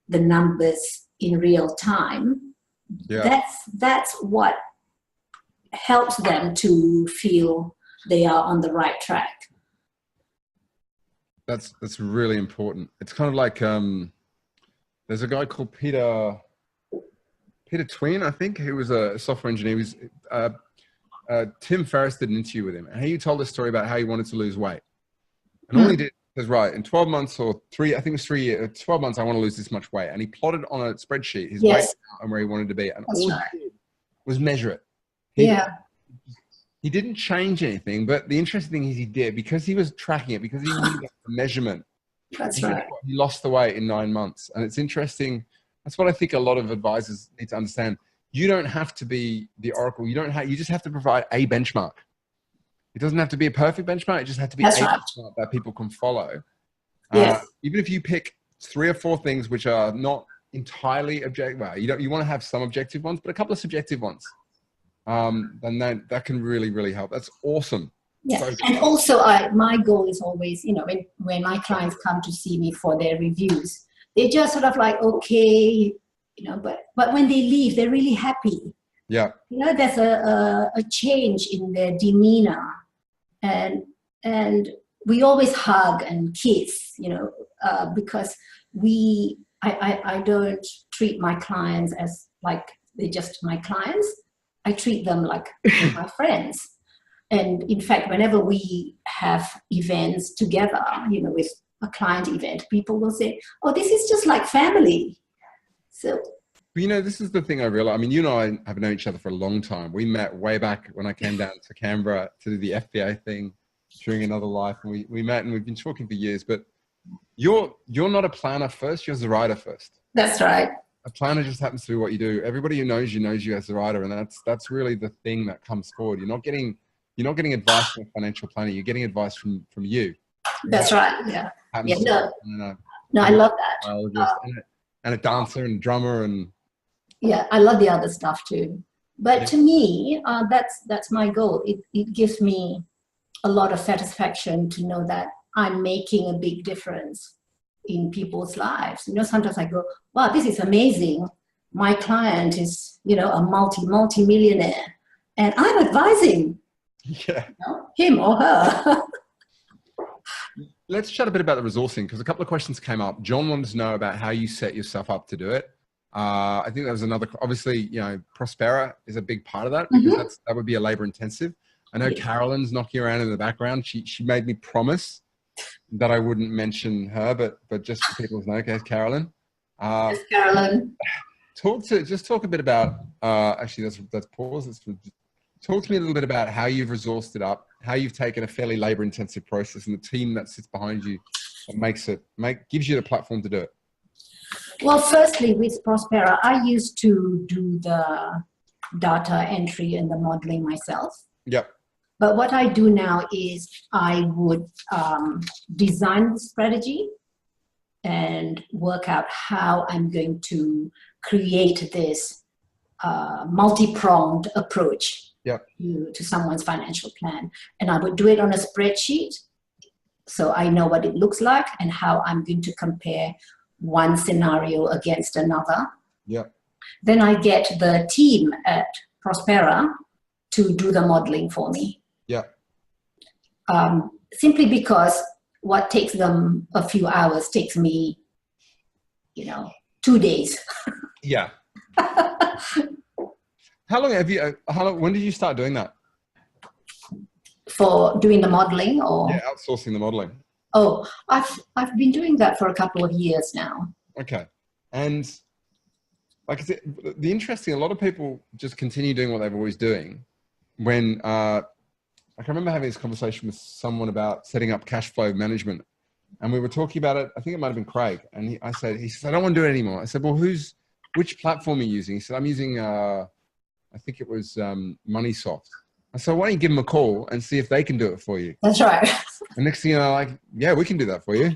the numbers in real time, that's what helps them to feel they are on the right track. That's really important. It's kind of like there's a guy called Peter Twin, I think, who was a software engineer. He was, Tim Ferriss did an interview with him, and he told a story about how he wanted to lose weight. And all he did was, right, in 12 months or 12 months, I want to lose this much weight. And he plotted on a spreadsheet his weight and where he wanted to be. And all he did was measure it. He didn't change anything, but the interesting thing is he did, because he was tracking it, because he knew the measurement. That's right. He lost the weight in 9 months. And it's interesting. That's what I think a lot of advisors need to understand. You don't have to be the oracle. You just have to provide a benchmark. It doesn't have to be a perfect benchmark. It just has to be benchmark that people can follow. Even if you pick 3 or 4 things which are not entirely objective, well, you want to have some objective ones, but a couple of subjective ones. Then that can really, really help. That's awesome. Yeah, so and also my goal is always, when my clients come to see me for their reviews, they're just sort of like, okay, but when they leave, they're really happy. Yeah. You know, there's a change in their demeanor, and we always hug and kiss, you know, because I don't treat my clients as like they're just my clients. I treat them like my friends. And in fact, whenever we have events together, you know, with a client event, people will say, oh, this is just like family. So, you know, this is the thing I realize. I mean, you and I have known each other for a long time. We met way back when I came down to Canberra to do the FBA thing during another life. And we met and we've been talking for years, but you're not a planner first, you're Zuraida first. that's right. A planner just happens to be what you do. Everybody who knows you as Zuraida, and that's really the thing that comes forward. You're not getting advice from a financial planner. You're getting advice from you. That's right. Yeah. Yeah. No, I love that. And a dancer and drummer and. Yeah, I love the other stuff too. But to me, that's my goal. It gives me a lot of satisfaction to know that I'm making a big difference in people's lives. You know, sometimes I go, wow, this is amazing. My client is, you know, a multi-millionaire, and I'm advising him or her. Let's chat a bit about the resourcing, because a couple of questions came up. John wanted to know about how you set yourself up to do it. I think that was another, obviously, you know, Prospera is a big part of that, because that would be a labor intensive. I know Carolyn's knocking around in the background. She made me promise that I wouldn't mention her, but just so people know, okay, Carolyn. Yes, Carolyn. Talk a bit about, actually let's pause. Talk to me a little bit about how you've resourced it up, how you've taken a fairly labor intensive process and the team that sits behind you that gives you the platform to do it. Well, firstly, with Prospera, I used to do the data entry and the modeling myself. Yep. But what I do now is I would design the strategy and work out how I'm going to create this multi-pronged approach to someone's financial plan. And I would do it on a spreadsheet, so I know what it looks like and how I'm going to compare one scenario against another. Yep. Then I get the team at Prospera to do the modeling for me. Yeah. Simply because what takes them a few hours takes me, 2 days. Yeah. When did you start doing that? For doing the modeling or? Yeah, outsourcing the modeling. Oh, I've been doing that for a couple of years now. Okay. And like I said, a lot of people just continue doing what they've always doing. When, I can remember having this conversation with someone about setting up cash flow management, and we were talking about it. I think it might've been Craig. And he said, I don't want to do it anymore. I said, well, which platform are you using? He said, I'm using, I think it was MoneySoft. I said, why don't you give them a call and see if they can do it for you? That's right. And next thing you know, like, yeah, we can do that for you.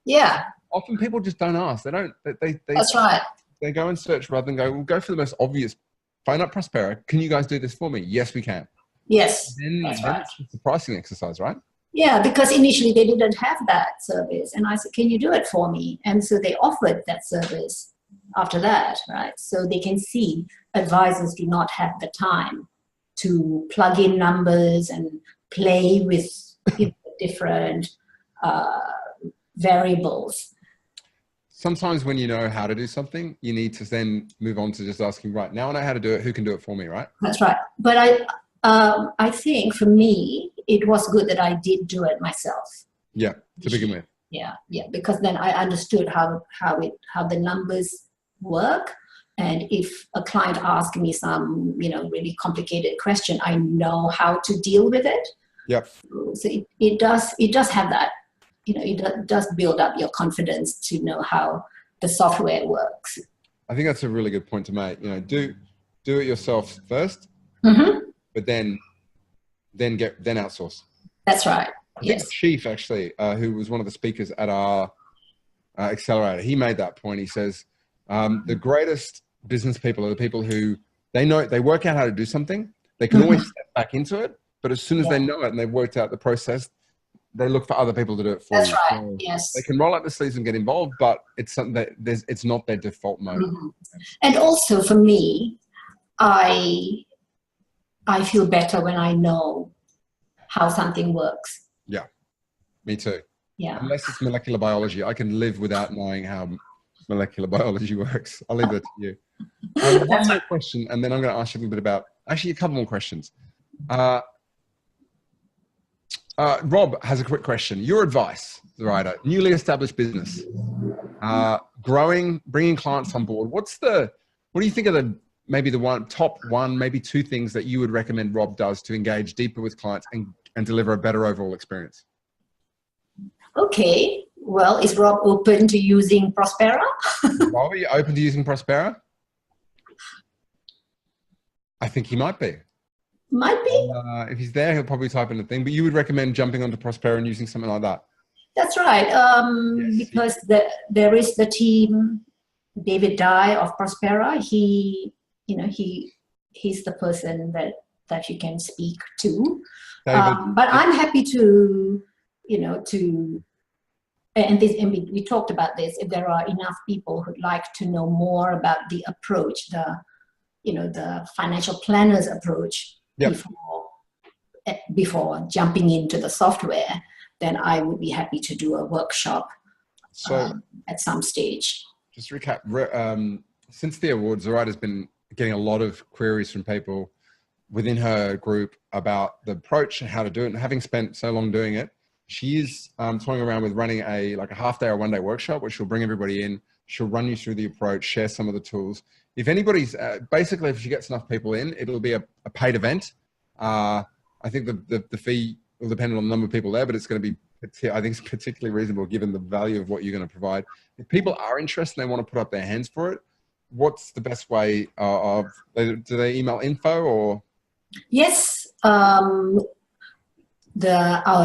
Yeah. Often people just don't ask. That's right. They go and search rather than we'll go for the most obvious. Phone up Prospera. Can you guys do this for me? Yes, we can. Yes. That's right. It's the pricing exercise, right? Yeah, because initially they didn't have that service. And I said, can you do it for me? And so they offered that service after that, right? So they can see advisors do not have the time to plug in numbers and play with different variables. Sometimes when you know how to do something, you need to then move on to just asking, right, now I know how to do it, who can do it for me, right? That's right. But I think for me, it was good that I did do it myself. Yeah, to begin with. Yeah, because then I understood how the numbers work. And if a client asks me some, really complicated question, I know how to deal with it. Yep. So it does have that, it does build up your confidence to know how the software works. I think that's a really good point to make. Do it yourself first, but then outsource. That's right. I think Chief actually, who was one of the speakers at our accelerator, he made that point. He says, the greatest business people are the people who they work out how to do something. They can always step back into it, but as soon as they know it and they've worked out the process, they look for other people to do it for That's you. right. So yes. They can roll up the sleeves and get involved, but it's something that it's not their default mode. And also for me, I feel better when I know how something works. Yeah, me too. Yeah. Unless it's molecular biology, I can live without knowing how molecular biology works. I'll leave that to you. One more question, and then I'm going to ask you a little bit about, actually a couple more questions. Rob has a quick question. Your advice, Zuraida, newly established business, growing, bringing clients on board. What do you think are maybe the top one, maybe two things that you would recommend Rob does to engage deeper with clients and deliver a better overall experience? Okay. Well, is Rob open to using Prospera? Rob, are you open to using Prospera? I think he might be. Might be. If he's there, he'll probably type in a thing, but you would recommend jumping onto Prospera and using something like that? That's right. Yes. Because there is the team, David Dye of Prospera. He's the person that you can speak to. But I'm happy to, and we talked about this, if there are enough people who'd like to know more about the approach, the financial planner's approach, yep, before jumping into the software, then I would be happy to do a workshop at some stage. Just to recap, since the awards, Zoraida's been getting a lot of queries from people within her group about the approach and how to do it. And having spent so long doing it, she is toying around with running a half day or 1 day workshop, which she'll bring everybody in. She'll run you through the approach, share some of the tools. If anybody's, basically, if she gets enough people in, it'll be a paid event. I think the fee will depend on the number of people there, but it's going to be, I think it's particularly reasonable given the value of what you're going to provide. If people are interested and they want to put up their hands for it, what's the best way do they email info or? Yes. Our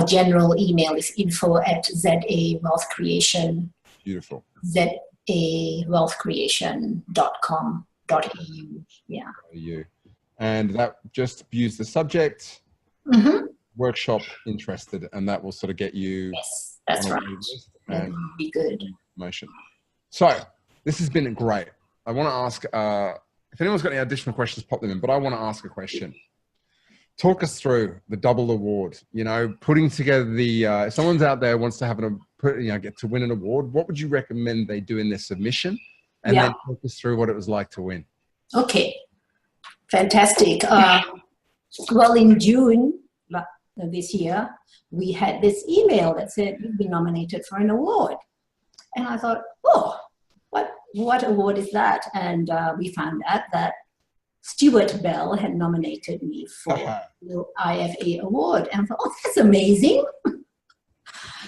general email is info@ZA Wealth Creation. Beautiful. zawealthcreation.com.au. Yeah. And that just use the subject, mm-hmm, workshop interested, and that will sort of get you. Yes, that's right. That would be good. Motion. So this has been great. I want to ask, if anyone's got any additional questions, pop them in, but I want to ask a question. Talk us through the double award, putting together if someone's out there wants to have get to win an award, what would you recommend they do in their submission? And then talk us through what it was like to win. Okay. Fantastic. Well, in June this year, we had this email that said, you've been nominated for an award. And I thought, oh, what award is that? And we found out that Stuart Bell had nominated me for the IFA Award. And I thought, oh, that's amazing.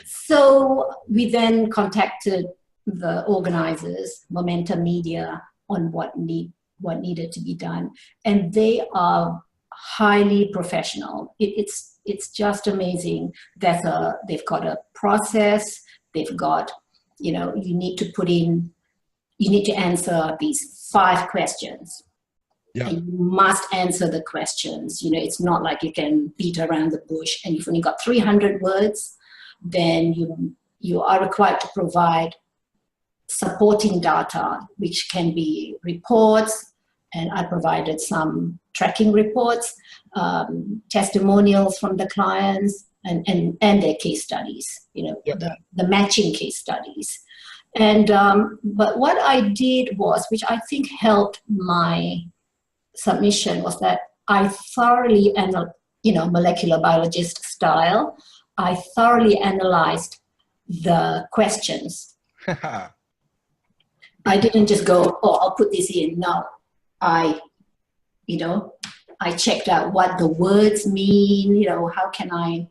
So we then contacted the organizers, Momentum Media, on what needed to be done. And they are highly professional. It's just amazing. They've got a process. They've got, you need to answer these 5 questions. Yeah. And you must answer the questions. It's not like you can beat around the bush. And you've only got 300 words, then you are required to provide supporting data, which can be reports, and I provided some tracking reports, testimonials from the clients, and their case studies, the matching case studies. And but what I did was, which I think helped my submission, was that I thoroughly, molecular biologist style, I thoroughly analyzed the questions. I didn't just go, oh, I'll put this in. No, I checked out what the words mean, how can I,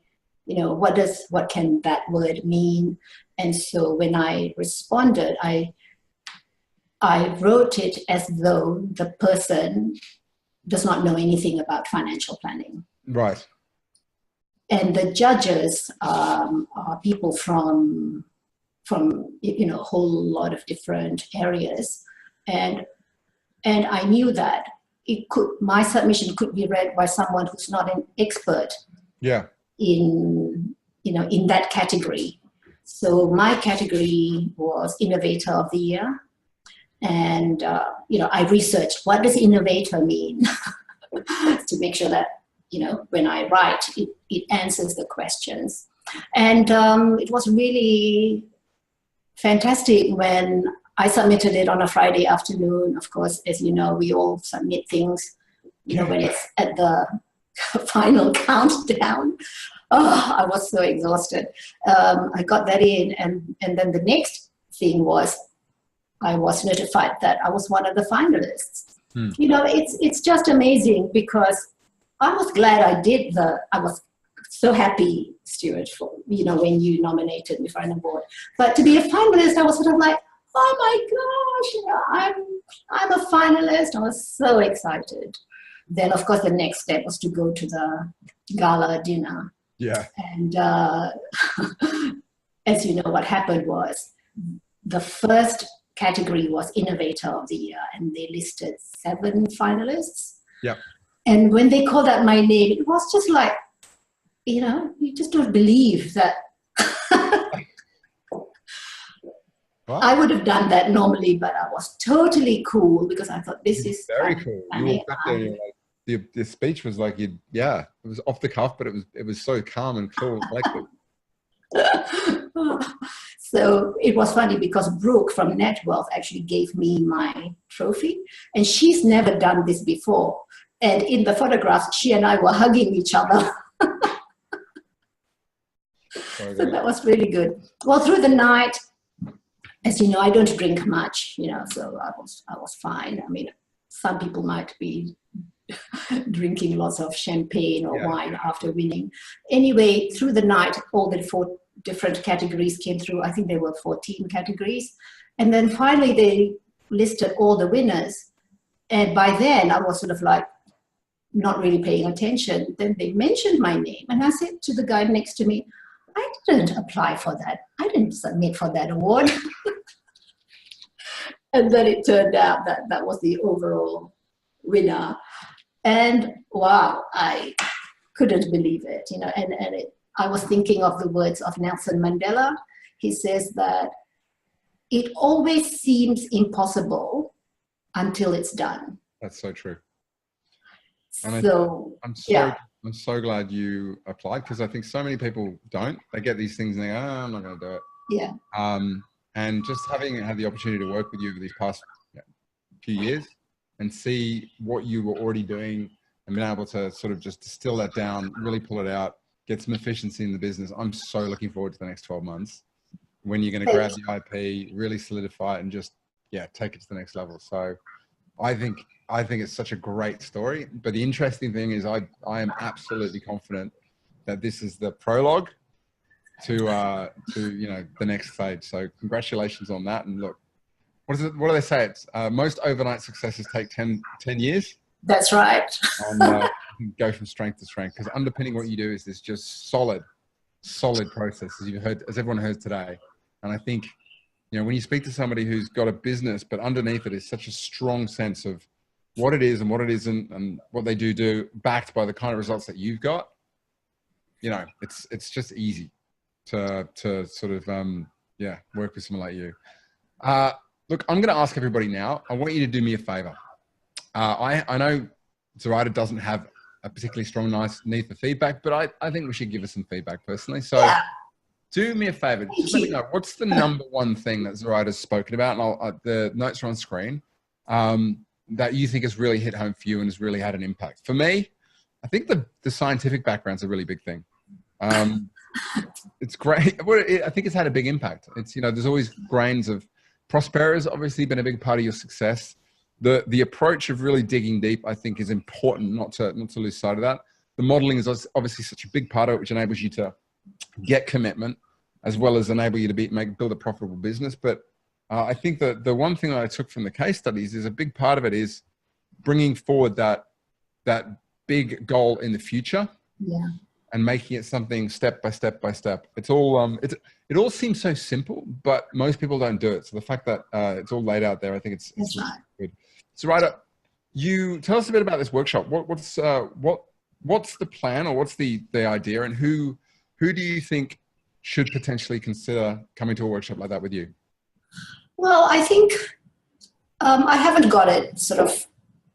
what can that word mean? And so when I responded, I wrote it as though the person does not know anything about financial planning. Right. And the judges are people from a whole lot of different areas, and I knew that my submission could be read by someone who's not an expert. Yeah. In that category. So my category was Innovator of the Year, And, you know, I researched what does innovator mean to make sure that, you know, when I write, it answers the questions. And it was really fantastic when I submitted it on a Friday afternoon. Of course, as you know, we all submit things, you know, when it's at the final countdown. Oh, I was so exhausted. I got that in, and then the next thing was I was notified that I was one of the finalists. You know, it's just amazing, because I was glad I was so happy, Stuart, for, you know, when you nominated me for an award. But to be a finalist, I was sort of like, oh my gosh, you know, I'm a finalist. I was so excited. Then, of course, the next step was to go to the gala dinner. Yeah. And as you know, what happened was the first category was Innovator of the Year, and they listed 7 finalists. Yeah. And when they called out my name, it was just like, you know, you just don't believe that. I would have done that normally, but I was totally cool, because I thought this is very cool. You walked up there and you're like, the speech was like, it was off the cuff, but it was so calm and cool. So it was funny, because Brooke from NetWealth actually gave me my trophy, and she's never done this before. And in the photographs, she and I were hugging each other. So that was really good. Well, through the night, as you know, I don't drink much, you know, so I was fine. I mean, some people might be drinking lots of champagne or wine after winning. Anyway, through the night, all the 4 different categories came through. I think there were 14 categories. And then finally they listed all the winners. And by then I was sort of like not really paying attention. Then they mentioned my name, and I said to the guy next to me, I didn't apply for that. I didn't submit for that award. And then it turned out that that was the overall winner. And wow, I couldn't believe it, you know, I was thinking of the words of Nelson Mandela. He says that it always seems impossible until it's done. That's so true. And I'm so glad you applied, because I think so many people don't. They get these things and they go, oh, I'm not going to do it. Yeah. And just having had the opportunity to work with you over these past few years and see what you were already doing and being able to sort of just distill that down, really pull it out, get some efficiency in the business. I'm so looking forward to the next 12 months when you're going to grab the IP, really solidify it, and just, take it to the next level. So I think it's such a great story. But the interesting thing is I am absolutely confident that this is the prologue to you know, the next stage. So congratulations on that. And look, what do they say? It's most overnight successes take 10 years. That's right. And go from strength to strength, because underpinning what you do is this just solid process, as everyone heard today. And I think, you know, when you speak to somebody who's got a business, but underneath it is such a strong sense of what it is and what it isn't, and what they do, backed by the kind of results that you've got, you know, it's just easy to sort of work with someone like you. Look, I'm going to ask everybody now. I want you to do me a favor. I know Zuraida doesn't have a particularly strong need for feedback, but I think we should give her some feedback personally. So do me a favor. Just let me know, what's the number one thing that Zoraida's spoken about, and the notes are on screen, that you think has really hit home for you and has really had an impact? For me, I think the scientific background's a really big thing. It's great. I think it's had a big impact. It's, you know, there's always grains of Prospera has obviously been a big part of your success. The approach of really digging deep, I think, is important, not to lose sight of that. The modeling is obviously such a big part of it, which enables you to get commitment, as well as enable you to build a profitable business. But I think that the one thing that I took from the case studies is a big part of it is bringing forward that big goal in the future. Yeah. And making it something step by step by step. It's all it all seems so simple, but most people don't do it. So the fact that it's all laid out there, I think it's really good. So Zuraida, you tell us a bit about this workshop. What's the plan, or what's the idea, and who do you think should potentially consider coming to a workshop like that with you? Well, I think I haven't got it sort of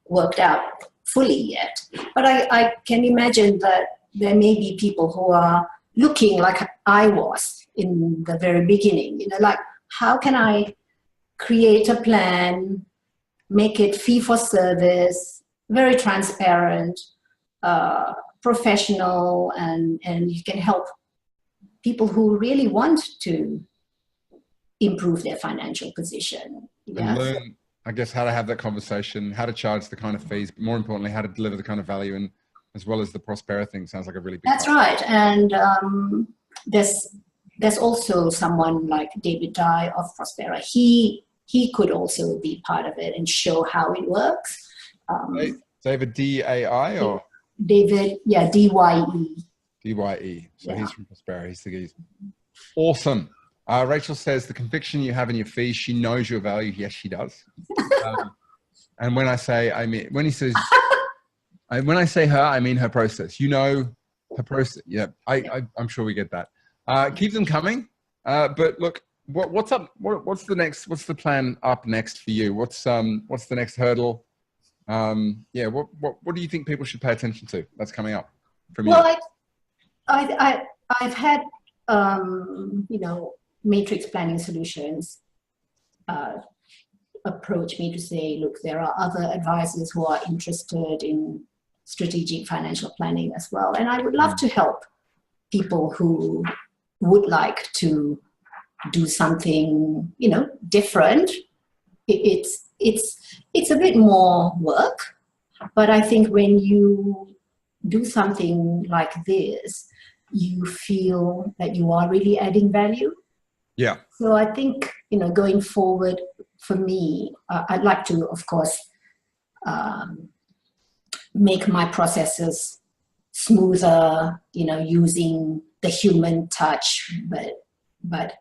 worked out fully yet, but I can imagine that there may be people who are looking like I was in the very beginning, like, how can I create a plan, make it fee for service, very transparent, professional, and you can help people who really want to improve their financial position. And learn, I guess, how to have that conversation, how to charge the kind of fees, but more importantly, how to deliver the kind of value, and as well as the Prospera thing sounds like a really big That's part. right. And there's also someone like David Dye of Prospera. He could also be part of it and show how it works. David D-A-I or? David, yeah, D-Y-E. D-Y-E. So Yeah. he's from Prospera. He's the geese. Awesome. Rachel says the conviction you have in your fees, she knows your value. Yes, she does. And when I say, I mean, when he says, when I say her, I mean her process. Her process. Yeah, I'm sure we get that. Keep them coming. But look, what's up? What's the plan up next for you? What's the next hurdle? Yeah, what do you think people should pay attention to that's coming up from you? Well, I've had, Matrix Planning Solutions approach me to say, look, there are other advisors who are interested in strategic financial planning as well. And I would love to help people who would like to do something, different. It's a bit more work, but I think when you do something like this, you feel that you are really adding value. Yeah. So I think, going forward for me, I'd like to, of course, make my processes smoother, using the human touch, but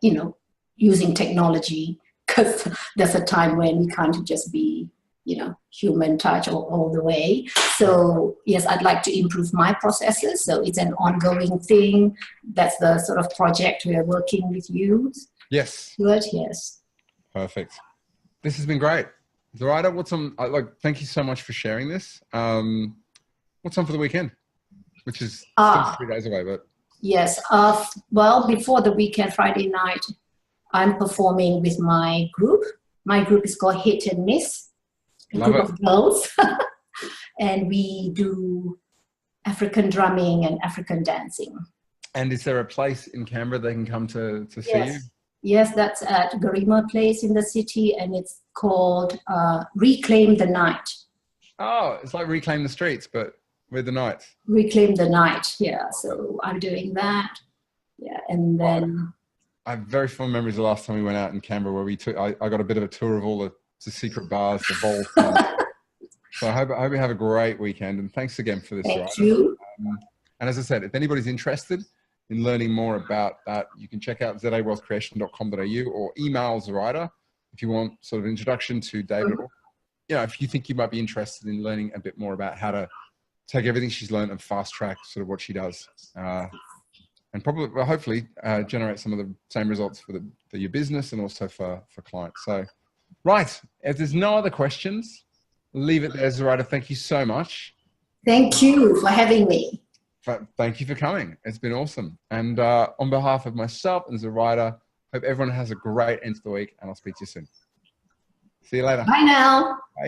using technology, because there's a time when you can't just be, human touch all the way. So yes, I'd like to improve my processes. So it's an ongoing thing. That's the sort of project we are working with you. Yes. Good. Yes. Perfect. This has been great. Zuraida, what's on? Thank you so much for sharing this. What's on for the weekend? Which is still 3 days away, but. Yes. Well, before the weekend, Friday night, I'm performing with my group. My group is called Hit and Miss. A Love group it. of girls. And we do African drumming and African dancing. And is there a place in Canberra they can come to see Yes. you? Yes, that's at Garima Place in the city, and it's called Reclaim the Night. Oh, it's like Reclaim the Streets, but with the nights. Reclaim the Night, yeah. So I'm doing that. Yeah, and then... I have very fond memories of the last time we went out in Canberra where I got a bit of a tour of all the secret bars, the vault. So I hope you have a great weekend, and thanks again for this. Thank you. And as I said, if anybody's interested in learning more about that, you can check out zawealthcreation.com.au or email Zuraida if you want sort of introduction to David. If you think you might be interested in learning a bit more about how to take everything she's learned and fast track sort of what she does. And probably, hopefully, generate some of the same results for your business and also for clients. So, right, if there's no other questions, leave it there, Zuraida. Thank you so much. Thank you for having me. Thank you for coming. It's been awesome. And on behalf of myself and Zuraida, hope everyone has a great end to the week, and I'll speak to you soon. See you later. Bye now. Bye.